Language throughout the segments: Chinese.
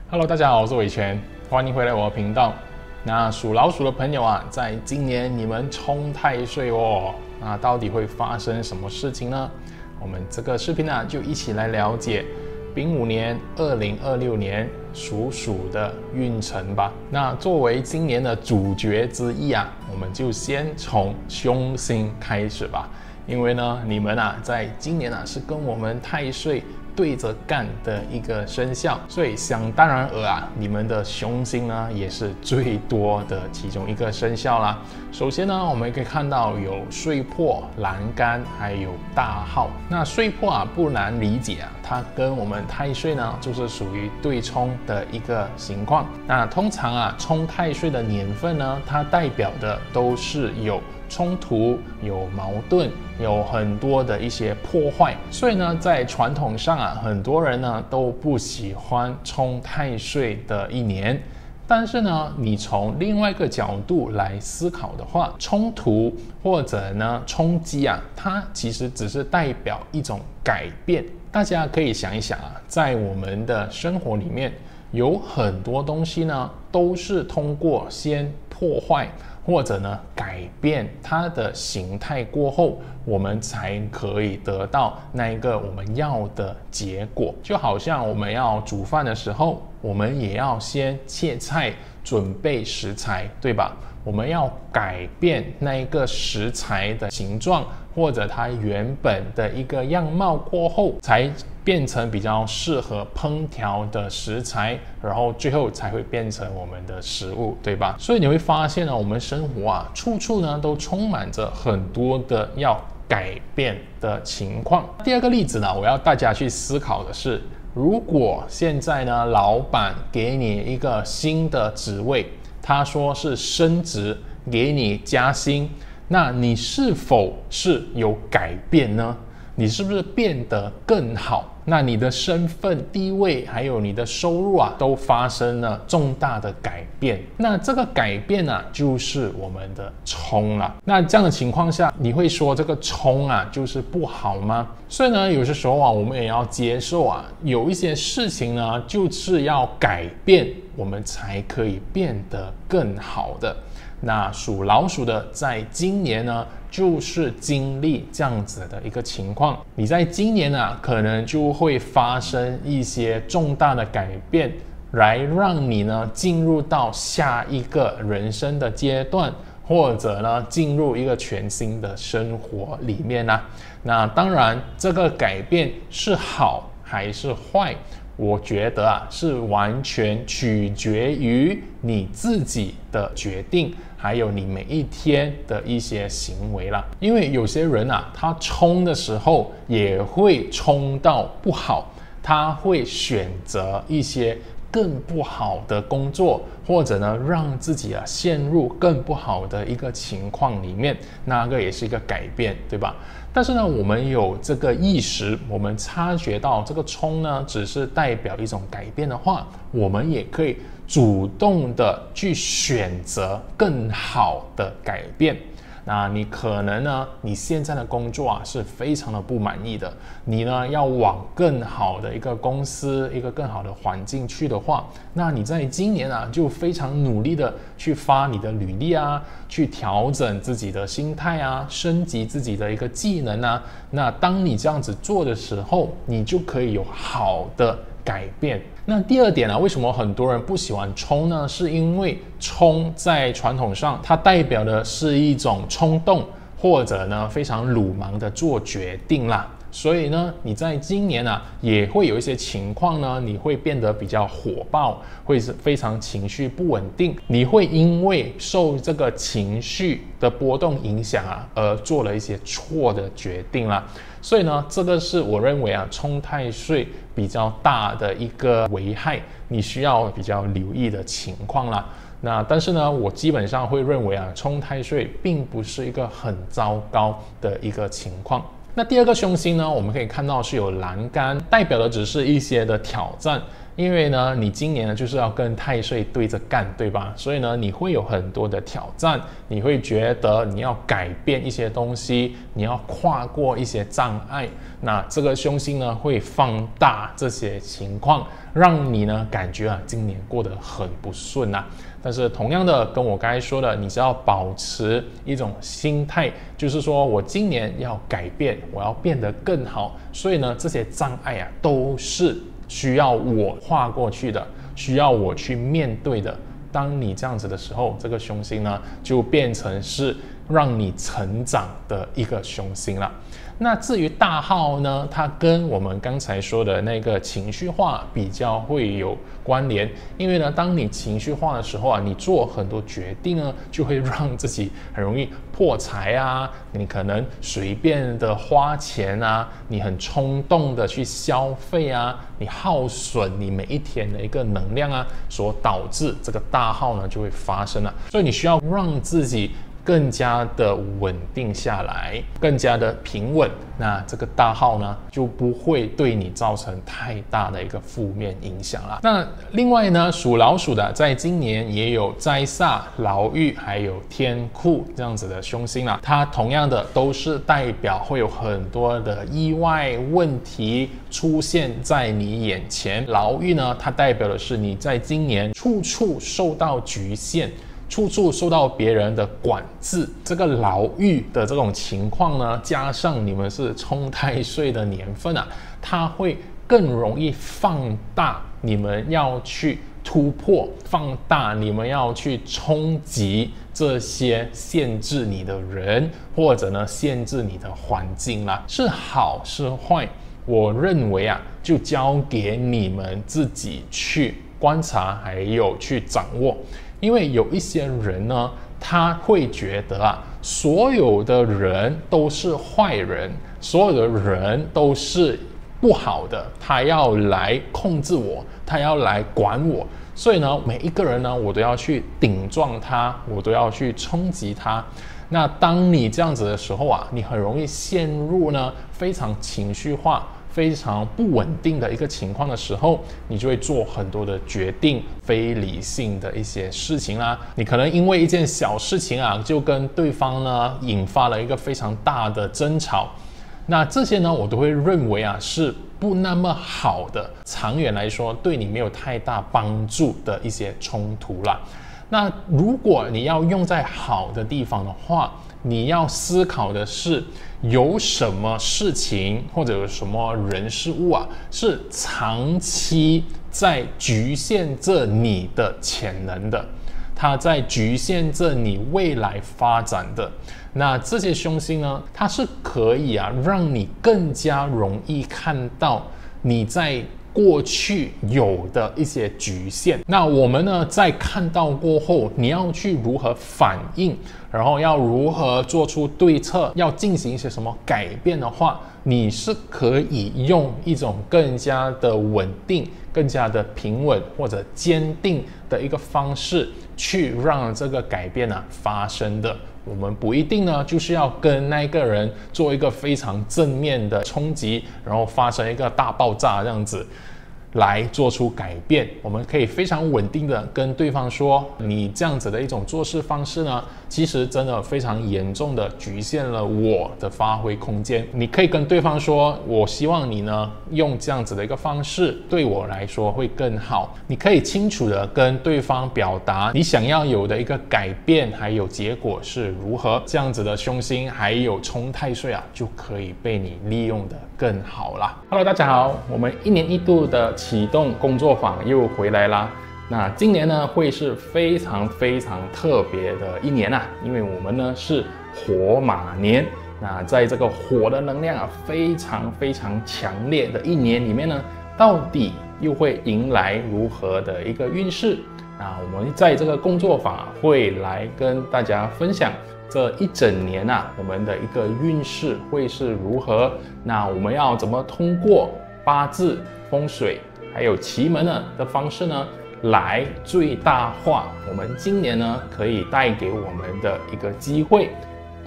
Hello， 大家好，我是伟权，欢迎回来我的频道。那属老鼠的朋友啊，在今年你们冲太岁哦，那到底会发生什么事情呢？我们这个视频呢，就一起来了解丙午年2026年属鼠的运程吧。那作为今年的主角之一啊，我们就先从凶星开始吧。因为呢，你们啊，在今年啊是跟我们太岁对着干的一个生肖，所以想当然尔啊，你们的凶星呢也是最多的其中一个生肖啦。首先呢，我们可以看到有岁破、栏杆，还有大号。那岁破啊不难理解啊，它跟我们太岁呢就是属于对冲的一个情况。那通常啊，冲太岁的年份呢，它代表的都是有冲突、有矛盾、有很多的一些破坏，所以呢，在传统上啊，很多人呢都不喜欢冲太岁的一年。但是呢，你从另外一个角度来思考的话，冲突或者呢冲击啊，它其实只是代表一种改变。大家可以想一想啊，在我们的生活里面，有很多东西呢，都是通过先破坏或者呢改变它的形态过后，我们才可以得到那一个我们要的结果。就好像我们要煮饭的时候，我们也要先切菜，准备食材，对吧？我们要改变那一个食材的形状，或者它原本的一个样貌过后，才变成比较适合烹调的食材，然后最后才会变成我们的食物，对吧？所以你会发现呢，我们生活啊，处处呢都充满着很多的要改变的情况。第二个例子呢，我要大家去思考的是，如果现在呢，老板给你一个新的职位，他说是升职，给你加薪，那你是否是有改变呢？你是不是变得更好？那你的身份地位还有你的收入啊，都发生了重大的改变。那这个改变啊，就是我们的冲了。那这样的情况下，你会说这个冲啊，就是不好吗？所以呢，有些时候啊，我们也要接受啊，有一些事情呢，就是要改变，我们才可以变得更好的。那属老鼠的，在今年呢，就是经历这样子的一个情况。你在今年啊，可能就会发生一些重大的改变，来让你呢进入到下一个人生的阶段，或者呢进入一个全新的生活里面啦。那当然，这个改变是好还是坏？我觉得啊，是完全取决于你自己的决定，还有你每一天的一些行为啦。因为有些人啊，他冲的时候也会冲到不好，他会选择一些更不好的工作，或者呢让自己啊陷入更不好的一个情况里面，那个也是一个改变，对吧？但是呢，我们有这个意识，我们察觉到这个冲呢只是代表一种改变的话，我们也可以主动的去选择更好的改变。那你可能呢，你现在的工作啊是非常的不满意的，你呢要往更好的一个公司、一个更好的环境去的话，那你在今年啊就非常努力的去发你的履历啊，去调整自己的心态啊，升级自己的一个技能啊。那当你这样子做的时候，你就可以有好的改变。那第二点呢，为什么很多人不喜欢冲呢？是因为冲在传统上，它代表的是一种冲动，或者呢非常鲁莽的做决定啦。所以呢，你在今年啊，也会有一些情况呢，你会变得比较火爆，会是非常情绪不稳定。你会因为受这个情绪的波动影响啊，而做了一些错的决定啦。所以呢，这个是我认为啊，冲太岁比较大的一个危害，你需要比较留意的情况啦。那但是呢，我基本上会认为啊，冲太岁并不是一个很糟糕的一个情况。那第二个凶星呢，我们可以看到是有栏杆，代表的只是一些的挑战，因为呢，你今年呢就是要跟太岁对着干，对吧？所以呢，你会有很多的挑战，你会觉得你要改变一些东西，你要跨过一些障碍。那这个凶星呢，会放大这些情况，让你呢感觉今年过得很不顺啊。但是同样的，跟我刚才说的，你只要保持一种心态，就是说我今年要改变，我要变得更好。所以呢，这些障碍都是需要我跨过去的，需要我去面对的。当你这样子的时候，这个凶星呢，就变成是让你成长的一个凶星了。那至于大号呢，它跟我们刚才说的那个情绪化比较会有关联，因为呢，当你情绪化的时候你做很多决定呢，就会让自己很容易破财啊，你可能随便的花钱啊，你很冲动的去消费啊，你耗损你每一天的一个能量啊，所导致这个大号呢就会发生了。所以你需要让自己更加的稳定下来，更加的平稳，那这个大号呢就不会对你造成太大的一个负面影响了。那另外呢，属老鼠的在今年也有灾煞、牢狱还有天库这样子的凶星啦，它同样的都是代表会有很多的意外问题出现在你眼前。牢狱呢，它代表的是你在今年处处受到局限，处处受到别人的管制，这个牢狱的这种情况呢，加上你们是冲太岁的年份它会更容易放大你们要去突破，放大你们要去冲击这些限制你的人，或者呢限制你的环境啦。是好是坏，我认为就交给你们自己去观察，还有去掌握。因为有一些人呢，他会觉得所有的人都是坏人，所有的人都是不好的，他要来控制我，他要来管我，所以呢，每一个人呢，我都要去顶撞他，我都要去冲击他。那当你这样子的时候你很容易陷入呢非常情绪化、非常不稳定的一个情况的时候，你就会做很多的决定，非理性的一些事情啦。你可能因为一件小事情就跟对方呢引发了一个非常大的争吵。那这些呢，我都会认为是不那么好的，长远来说对你没有太大帮助的一些冲突啦。那如果你要用在好的地方的话，你要思考的是有什么事情或者有什么人事物是长期在局限着你的潜能的，它在局限着你未来发展的。那这些凶星呢，它是可以让你更加容易看到你在过去有的一些局限。那我们呢，在看到过后，你要去如何反应，然后要如何做出对策，要进行一些什么改变的话，你是可以用一种更加的稳定、更加的平稳或者坚定的一个方式去让这个改变发生的。我们不一定呢，就是要跟那个人做一个非常正面的冲击，然后发生一个大爆炸这样子来做出改变。我们可以非常稳定的跟对方说，你这样子的一种做事方式呢，其实真的非常严重的局限了我的发挥空间。你可以跟对方说，我希望你呢用这样子的一个方式对我来说会更好。你可以清楚的跟对方表达你想要有的一个改变还有结果是如何，这样子的凶星还有冲太岁就可以被你利用的更好啦。Hello， 大家好，我们1年1度的启动工作坊又回来啦。那今年呢会是非常非常特别的一年因为我们呢是火马年。那在这个火的能量非常非常强烈的一年里面呢，到底又会迎来如何的一个运势？那我们在这个工作坊会来跟大家分享这一整年我们的一个运势会是如何。那我们要怎么通过八字、风水还有奇门的方式呢，来最大化我们今年呢可以带给我们的一个机会。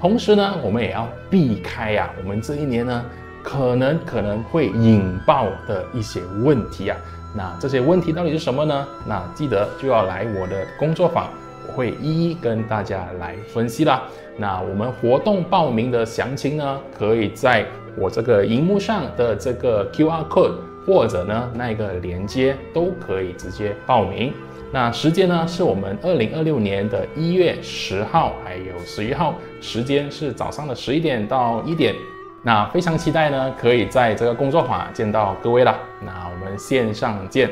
同时呢，我们也要避开我们这一年呢可能会引爆的一些问题那这些问题到底是什么呢？那记得就要来我的工作坊，我会一一跟大家来分析啦。那我们活动报名的详情呢，可以在我这个荧幕上的这个 QR code， 或者呢那个连接都可以直接报名。那时间呢是我们2026年的1月10号还有11号，时间是早上的11点到1点。那非常期待呢，可以在这个工作坊见到各位啦。那我们线上见。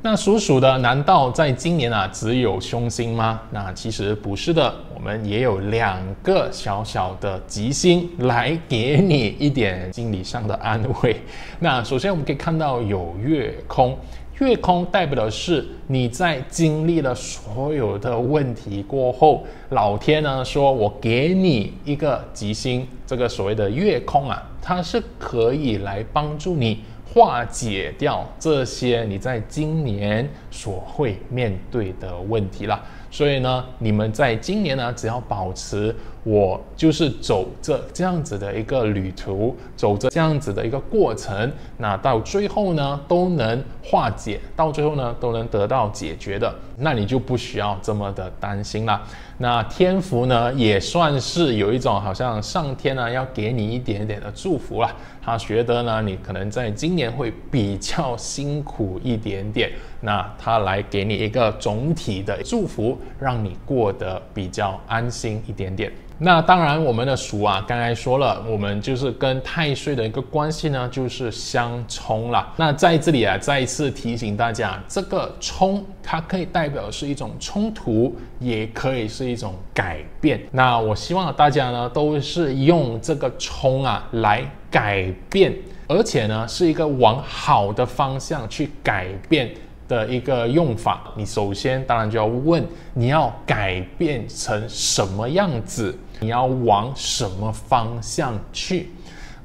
那属鼠的，难道在今年只有凶星吗？那其实不是的，我们也有2个小小的吉星来给你一点心理上的安慰。那首先我们可以看到有月空。月空代表的是你在经历了所有的问题过后，老天呢说我给你一个吉星，这个所谓的月空它是可以来帮助你化解掉这些你在今年所会面对的问题啦。所以呢，你们在今年呢，只要保持我就是走着这样子的一个旅途，走着这样子的一个过程，那到最后呢都能化解，到最后呢都能得到解决的，那你就不需要这么的担心啦。那天福呢也算是有一种好像上天呢要给你一点点的祝福啦，他觉得呢你可能在今年会比较辛苦一点点，那他来给你一个总体的祝福，让你过得比较安心一点点。那当然我们的鼠刚才说了，我们就是跟太岁的一个关系呢就是相冲啦。那在这里再一次提醒大家，这个冲它可以代表是一种冲突，也可以是一种改变。那我希望大家呢都是用这个冲来改变，而且呢是一个往好的方向去改变的一个用法。你首先当然就要问，你要改变成什么样子，你要往什么方向去。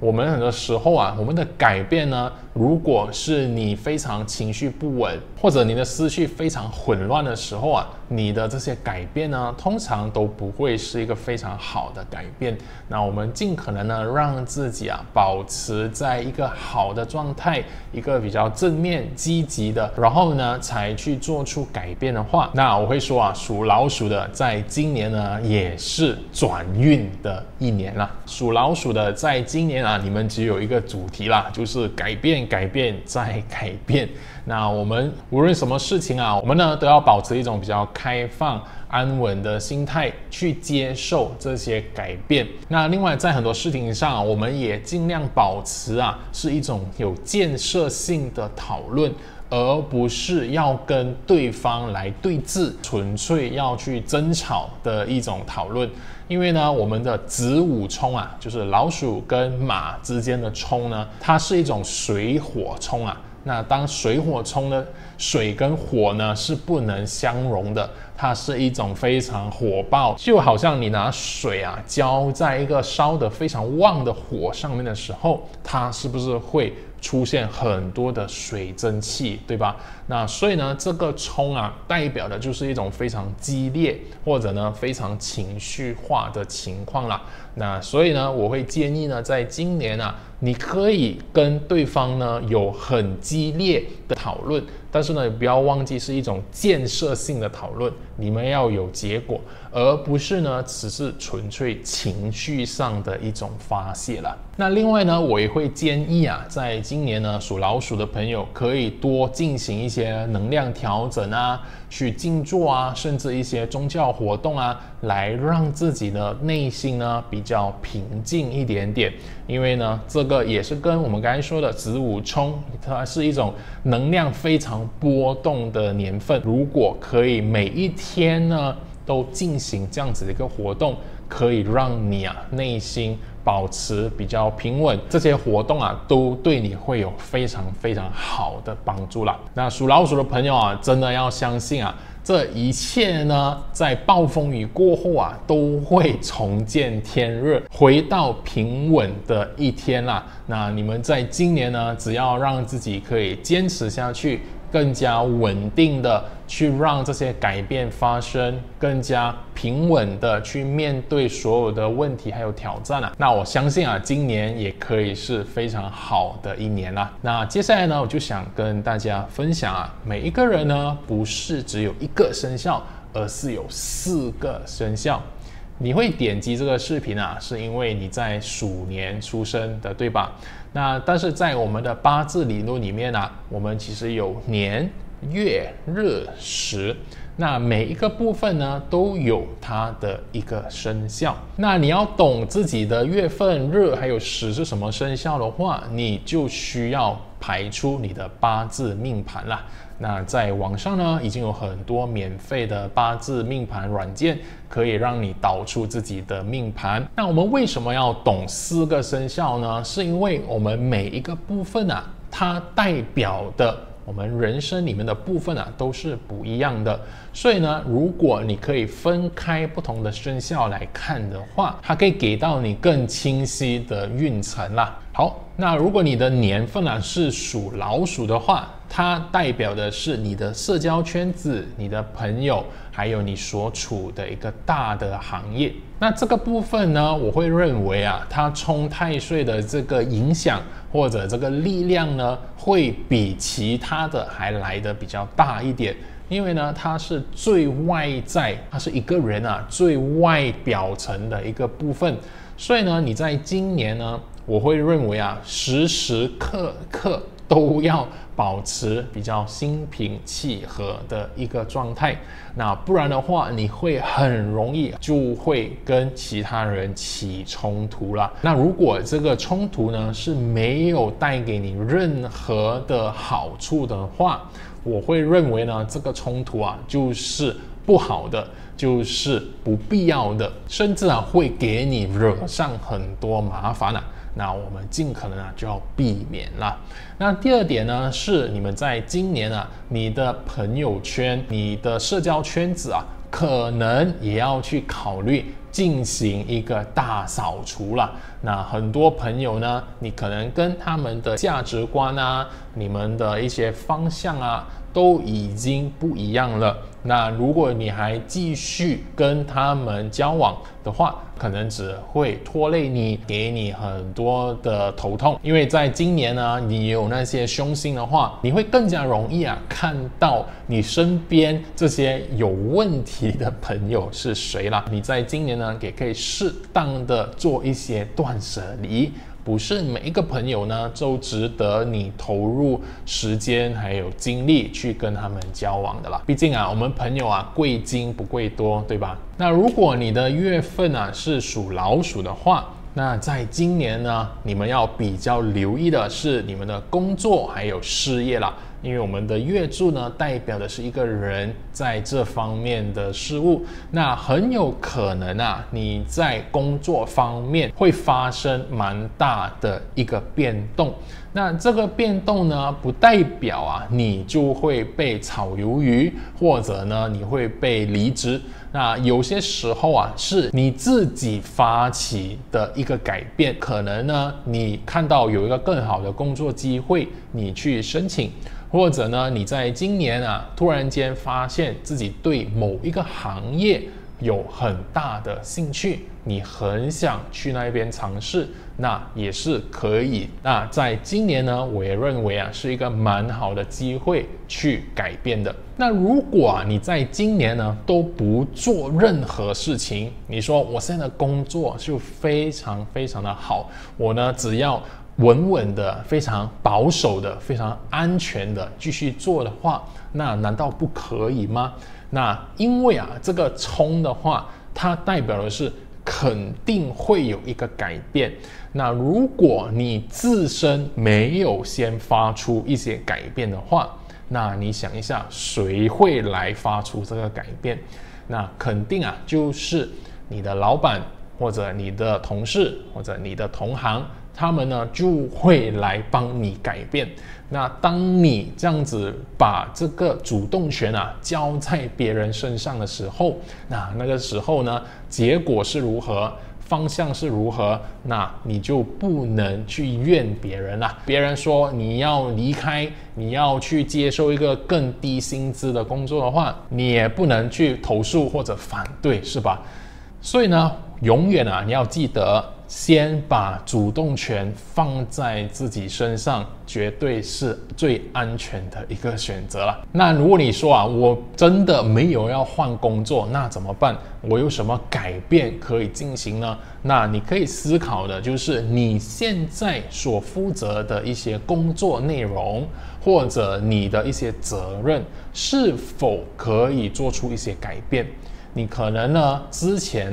我们很多时候我们的改变呢，如果是你非常情绪不稳，或者你的思绪非常混乱的时候你的这些改变呢，通常都不会是一个非常好的改变。那我们尽可能呢，让自己保持在一个好的状态，一个比较正面积极的，然后呢才去做出改变的话，那我会说属老鼠的在今年呢也是转运的一年啦。属老鼠的在今年你们只有一个主题啦，就是改变改变再改变。那我们无论什么事情我们呢都要保持一种比较开放安稳的心态去接受这些改变。那另外在很多事情上我们也尽量保持是一种有建设性的讨论，而不是要跟对方来对峙，纯粹要去争吵的一种讨论。因为呢，我们的子午冲就是老鼠跟马之间的冲呢，它是一种水火冲那当水火冲的水跟火呢是不能相容的，它是一种非常火爆，就好像你拿水浇在一个烧得非常旺的火上面的时候，它是不是会出现很多的水蒸气，对吧？那所以呢，这个冲代表的就是一种非常激烈或者呢非常情绪化的情况啦。那所以呢，我会建议呢，在今年你可以跟对方呢有很激烈的讨论，但是呢，不要忘记是一种建设性的讨论，你们要有结果，而不是呢只是纯粹情绪上的一种发泄啦。那另外呢，我也会建议在今年呢，属老鼠的朋友可以多进行一些能量调整去静坐甚至一些宗教活动来让自己的内心呢比较平静一点点。因为呢，这个也是跟我们刚才说的子午冲，它是一种能量非常波动的年份。如果可以每一天呢都进行这样子的一个活动，可以让你内心保持比较平稳，这些活动都对你会有非常非常好的帮助啦。那属老鼠的朋友真的要相信这一切呢，在暴风雨过后都会重见天日，回到平稳的一天啦。那你们在今年呢，只要让自己可以坚持下去，更加稳定的去让这些改变发生，更加平稳的去面对所有的问题还有挑战啊。那我相信啊，今年也可以是非常好的一年啦。那接下来呢，我就想跟大家分享啊，每一个人呢不是只有一个生肖，而是有4个生肖。你会点击这个视频啊，是因为你在鼠年出生的，对吧？那但是在我们的八字理论里面啊，我们其实有年、月、日、时，那每一个部分呢都有它的一个生肖。那你要懂自己的月份、日还有时是什么生肖的话，你就需要排出你的八字命盘啦。那在网上呢，已经有很多免费的八字命盘软件，可以让你导出自己的命盘。那我们为什么要懂4个生肖呢？是因为我们每一个部分啊，它代表的我们人生里面的部分啊，都是不一样的。所以呢，如果你可以分开不同的生肖来看的话，它可以给到你更清晰的运程啦。好，那如果你的年份啊是属老鼠的话，它代表的是你的社交圈子、你的朋友，还有你所处的一个大的行业。那这个部分呢，我会认为啊，它冲太岁的这个影响或者这个力量呢，会比其他的还来得比较大一点。因为呢，它是最外在，它是一个人啊最外表层的一个部分。所以呢，你在今年呢，我会认为啊，时时刻刻都要保持比较心平气和的一个状态，那不然的话，你会很容易就会跟其他人起冲突啦。那如果这个冲突呢是没有带给你任何的好处的话，我会认为呢，这个冲突啊就是不好的，就是不必要的，甚至啊会给你惹上很多麻烦啊。那我们尽可能啊就要避免啦。那第二点呢，是你们在今年啊，你的朋友圈、你的社交圈子啊，可能也要去考虑进行一个大扫除啦。那很多朋友呢，你可能跟他们的价值观啊、你们的一些方向啊，都已经不一样了。那如果你还继续跟他们交往的话，可能只会拖累你，给你很多的头痛。因为在今年呢，你有那些凶星的话，你会更加容易啊看到你身边这些有问题的朋友是谁啦。你在今年呢，也可以适当的做一些断舍离。不是每一个朋友呢都值得你投入时间还有精力去跟他们交往的啦。毕竟啊，我们朋友啊贵精不贵多，对吧？那如果你的月份啊是属老鼠的话，那在今年呢，你们要比较留意的是你们的工作还有事业啦。因为我们的月柱呢，代表的是一个人在这方面的事物，那很有可能啊，你在工作方面会发生蛮大的一个变动。那这个变动呢，不代表啊，你就会被炒鱿鱼，或者呢，你会被离职。那有些时候啊，是你自己发起的一个改变，可能呢，你看到有一个更好的工作机会，你去申请。或者呢，你在今年啊，突然间发现自己对某一个行业有很大的兴趣，你很想去那边尝试，那也是可以。那在今年呢，我也认为啊，是一个蛮好的机会去改变的。那如果啊，你在今年呢都不做任何事情，你说我现在的工作就非常非常的好，我呢只要稳稳的、非常保守的、非常安全的继续做的话，那难道不可以吗？那因为啊，这个冲的话，它代表的是肯定会有一个改变。那如果你自身没有先发出一些改变的话，那你想一下，谁会来发出这个改变？那肯定啊，就是你的老板，或者你的同事，或者你的同行。他们呢就会来帮你改变。那当你这样子把这个主动权啊交在别人身上的时候，那个时候呢，结果是如何，方向是如何，那你就不能去怨别人啦。别人说你要离开，你要去接受一个更低薪资的工作的话，你也不能去投诉或者反对，是吧？所以呢，永远你要记得，先把主动权放在自己身上，绝对是最安全的一个选择了。那如果你说我真的没有要换工作，那怎么办？我有什么改变可以进行呢？那你可以思考的就是你现在所负责的一些工作内容，或者你的一些责任，是否可以做出一些改变。你可能呢之前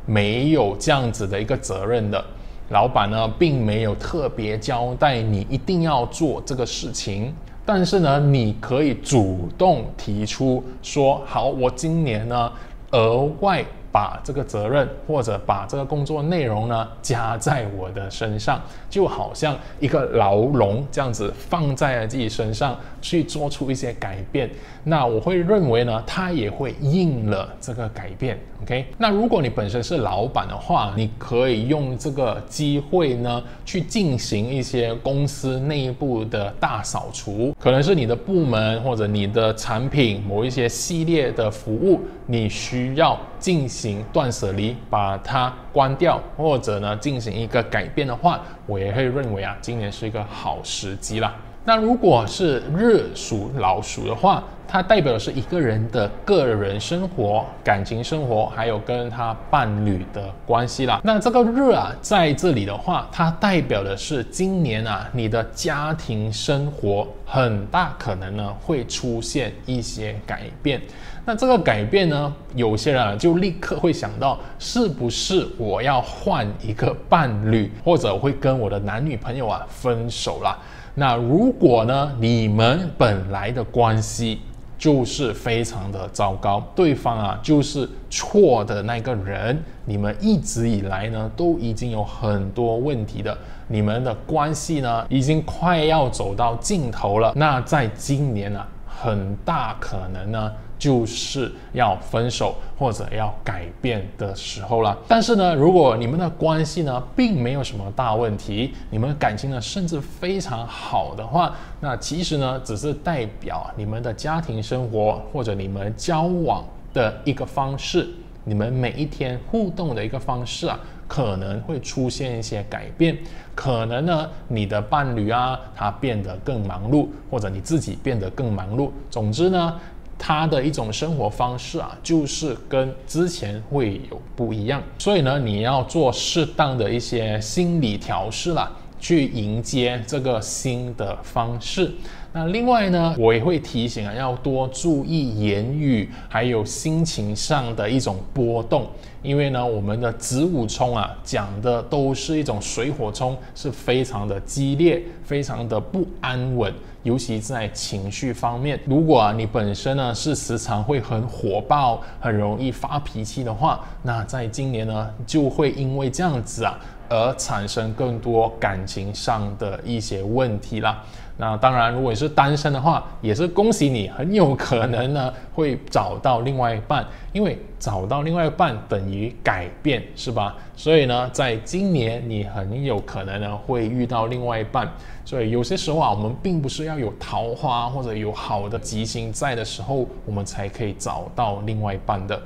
没有这样子的一个责任的，老板呢并没有特别交代你一定要做这个事情，但是呢你可以主动提出说，好，我今年呢额外把这个责任或者把这个工作内容呢加在我的身上，就好像一个牢笼这样子放在自己身上去做出一些改变。那我会认为呢，他也会应了这个改变。OK， 那如果你本身是老板的话，你可以用这个机会呢去进行一些公司内部的大扫除，可能是你的部门或者你的产品某一些系列的服务，你需要进行断舍离，把它关掉，或者呢进行一个改变的话，我也会认为今年是一个好时机啦。那如果是日属老鼠的话，它代表的是一个人的个人生活、感情生活，还有跟他伴侣的关系啦。那这个日在这里的话，它代表的是今年你的家庭生活很大可能呢会出现一些改变。那这个改变呢，有些人就立刻会想到，是不是我要换一个伴侣，或者会跟我的男女朋友分手啦？那如果呢，你们本来的关系就是非常的糟糕，对方就是错的那个人，你们一直以来呢都已经有很多问题的，你们的关系呢已经快要走到尽头了。那在今年很大可能呢就是要分手或者要改变的时候了。但是呢，如果你们的关系呢并没有什么大问题，你们的感情呢甚至非常好的话，那其实呢只是代表你们的家庭生活或者你们交往的一个方式，你们每一天互动的一个方式可能会出现一些改变。可能呢你的伴侣他变得更忙碌，或者你自己变得更忙碌，总之呢他的一种生活方式就是跟之前会有不一样。所以呢，你要做适当的一些心理调试啦，去迎接这个新的方式。那另外呢，我也会提醒要多注意言语还有心情上的一种波动，因为呢我们的子午冲讲的都是一种水火冲，是非常的激烈，非常的不安稳，尤其在情绪方面。如果你本身呢是时常会很火爆，很容易发脾气的话，那在今年呢就会因为这样子而产生更多感情上的一些问题啦。那当然，如果你是单身的话，也是恭喜你，很有可能呢会找到另外一半，因为找到另外一半等于改变，是吧？所以呢，在今年你很有可能呢会遇到另外一半。所以有些时候我们并不是要有桃花或者有好的吉星在的时候，我们才可以找到另外一半的。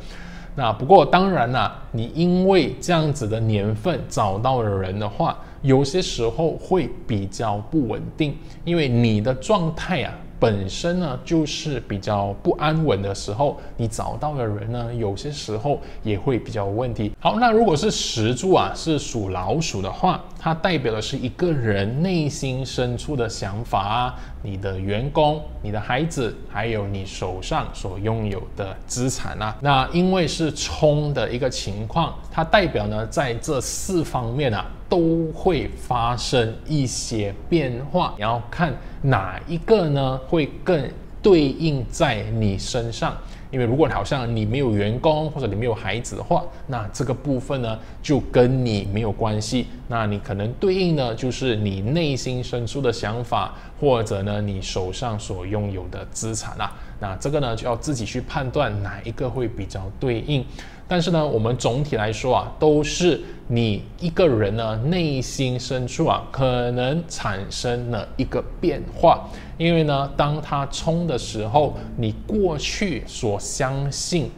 那不过当然你因为这样子的年份找到的人的话，有些时候会比较不稳定，因为你的状态本身呢就是比较不安稳的时候，你找到的人呢有些时候也会比较有问题。好，那如果是时柱是属老鼠的话，它代表的是一个人内心深处的想法你的员工、你的孩子，还有你手上所拥有的资产那因为是冲的一个情况，它代表呢在这4方面都会发生一些变化，你要看哪一个呢会更对应在你身上。因为如果好像你没有员工或者你没有孩子的话，那这个部分呢就跟你没有关系。那你可能对应的就是你内心深处的想法，或者呢你手上所拥有的资产啦。那这个呢就要自己去判断哪一个会比较对应。但是呢，我们总体来说啊，都是你一个人呢内心深处啊，可能产生了一个变化。因为呢，当它冲的时候，你过去所相信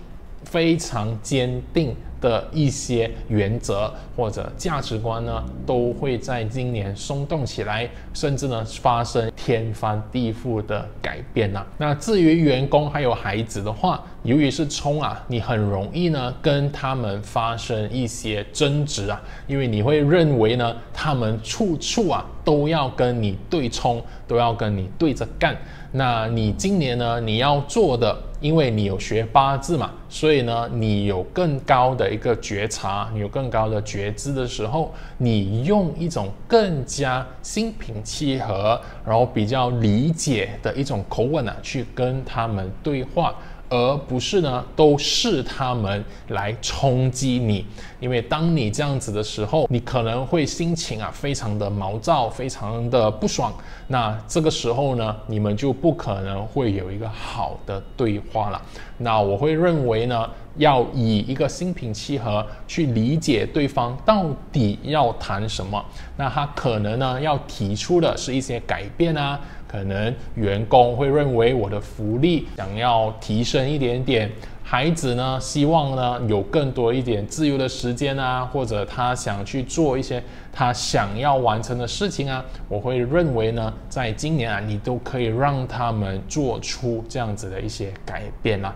非常坚定的一些原则或者价值观呢，都会在今年松动起来，甚至呢发生天翻地覆的改变啊。那至于员工还有孩子的话，由于是冲啊，你很容易呢跟他们发生一些争执啊，因为你会认为呢他们处处啊都要跟你对冲，都要跟你对着干。那你今年呢你要做的，因为你有学八字嘛，所以呢你有更高的一个觉察，你有更高的觉知的时候，你用一种更加心平气和，然后比较理解的一种口吻啊，去跟他们对话，而不是呢都是他们来冲击你。因为当你这样子的时候，你可能会心情啊非常的毛躁，非常的不爽。那这个时候呢，你们就不可能会有一个好的对话了。那我会认为呢，要以一个心平气和去理解对方到底要谈什么。那他可能呢要提出的是一些改变啊，可能员工会认为我的福利想要提升一点点，孩子呢希望呢有更多一点自由的时间啊，或者他想去做一些他想要完成的事情啊，我会认为呢在今年啊，你都可以让他们做出这样子的一些改变啦。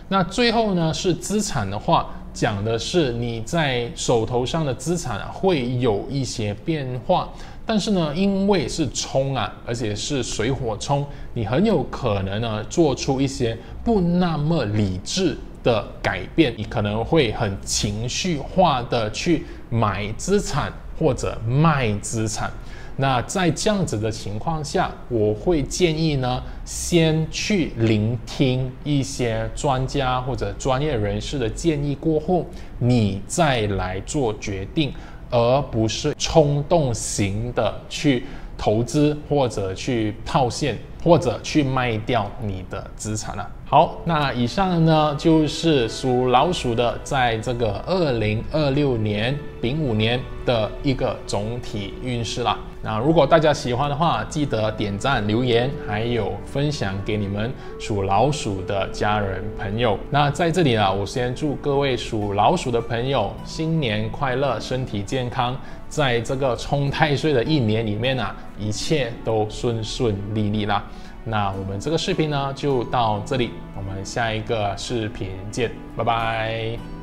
那最后呢是资产的话，讲的是你在手头上的资产啊会有一些变化，但是呢因为是冲啊，而且是水火冲，你很有可能呢做出一些不那么理智的改变，你可能会很情绪化的去买资产或者卖资产。那在这样子的情况下，我会建议呢，先去聆听一些专家或者专业人士的建议过后，你再来做决定，而不是冲动型的去投资或者去套现或者去卖掉你的资产了。好，那以上呢就是属老鼠的在这个2026年丙午年的一个总体运势啦。那如果大家喜欢的话，记得点赞、留言，还有分享给你们属老鼠的家人朋友。那在这里呢，我先祝各位属老鼠的朋友新年快乐，身体健康，在这个冲太岁的一年里面啊，一切都顺顺利利啦。那我们这个视频呢就到这里，我们下一个视频见，拜拜。